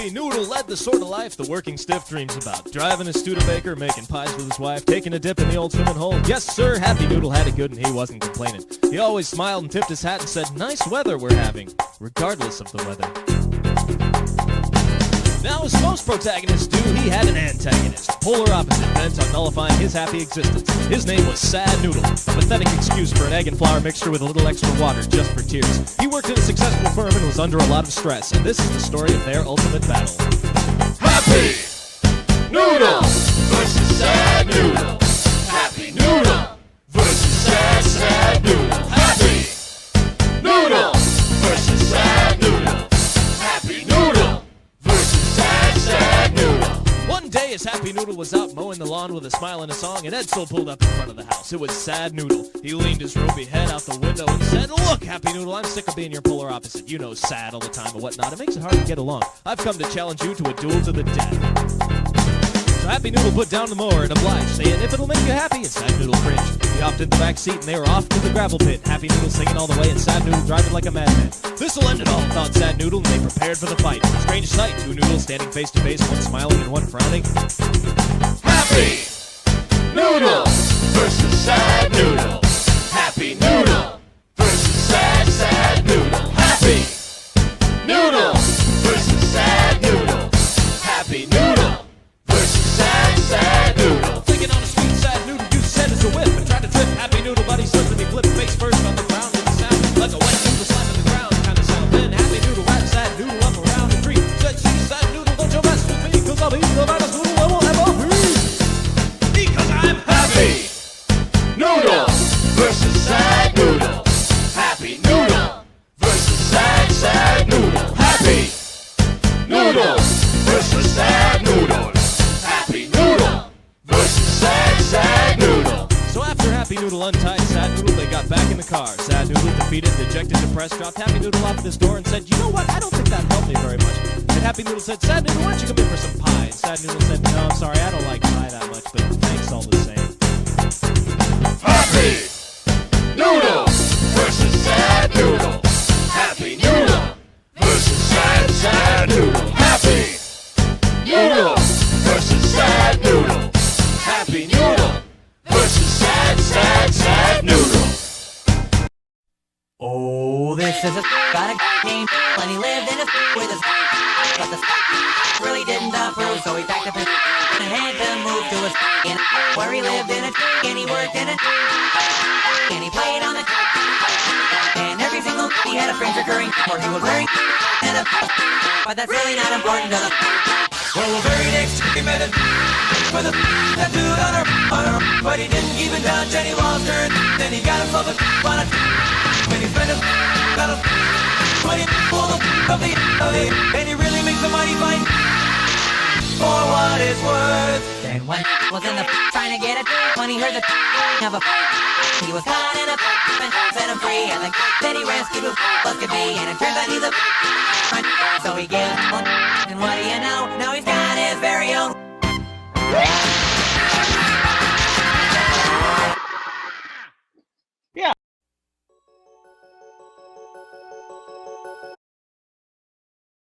Happy Noodle led the sort of life the working stiff dreams about. Driving a Studebaker, making pies with his wife, taking a dip in the old swimming hole. Yes, sir, Happy Noodle had it good and he wasn't complaining. He always smiled and tipped his hat and said, "Nice weather we're having," regardless of the weather. Now, as most protagonists do, he had an antagonist, polar opposite, bent on nullifying his happy existence. His name was Sad Noodle, a pathetic excuse for an egg and flour mixture with a little extra water just for tears. He worked in a successful firm and was under a lot of stress, and this is the story of their ultimate battle. Happy Noodle versus Sad Noodle. Happy Noodle versus Sad Noodle. Happy Noodle versus Sad Noodle. Happy Noodle versus Sad Noodle. One day, as Happy Noodle was out mowing the lawn with a smile and a song, an Edsel pulled up in front of the house. It was Sad Noodle. He leaned his ropey head out the window and said, "Look, Happy Noodle, I'm sick of being your polar opposite. You know, sad all the time and whatnot. It makes it hard to get along. I've come to challenge you to a duel to the death." So Happy Noodle put down the mower and obliged, saying, "If it'll make you happy," and Sad Noodle cringed. He hopped in the back seat and they were off to the gravel pit. Happy Noodle singing all the way and Sad Noodle driving like a madman. This'll end it all, thought Sad Noodle, and they prepared for the fight. Strange sight, two noodles standing face to face, one smiling and one frowning. Happy Noodle versus Sad Noodle. Happy Noodle versus Sad Noodle. Happy Noodle versus Sad Noodle. Happy Noodle versus Sad Noodle. Flicking on a sweet Sad Noodle, you said it's a whip, and tried to trip Happy Noodle, but he slipped and he flipped face first on the ground and sound like a wet noodle slamming the ground kind of sound. Then Happy Noodle wrapped Sad Noodle up around a tree, said, "See, Sad Noodle, don't you mess with me, 'cause I'll be the baddest noodle that will ever be. Because I'm Happy Noodle versus Sad Noodle. Happy Noodle versus Sad Noodle. Happy Noodle versus Sad Noodle. Happy Noodle versus Sad Noodle. So after Happy Noodle untied Sad Noodle, they got back in the car. Sad Noodle, defeated, dejected, depressed, dropped Happy Noodle off at his door and said, "You know what, I don't think that helped me very much." And Happy Noodle said, "Sad Noodle, why don't you come in for some pie?" And Sad Noodle said, "No, I'm sorry, I don't like pie that much, but thanks all the same." Happy Noodle versus Sad Noodle. Happy Noodle versus Sad Noodle. Happy Noodle versus Sad Noodle. Happy Noodle versus Sad Noodle. Oh, this is a got a name, and he lived in a with a but the really didn't approve, so he packed up his and had to move to a where he lived in a and he worked in a and he played on the and every single he had a strange recurring where he was wearing and a but that's really not important to the well, the very next he met it with a tattooed on her, but he didn't keep in touch and he lost her. Then he got himself a on it when he spent got a when he pulled of the and he really makes the money fight for what it's worth. Then when was in the trying to get it when he heard the of a he was caught in a and set him free and then he rescued who was could be and it turns out he's a so he gave one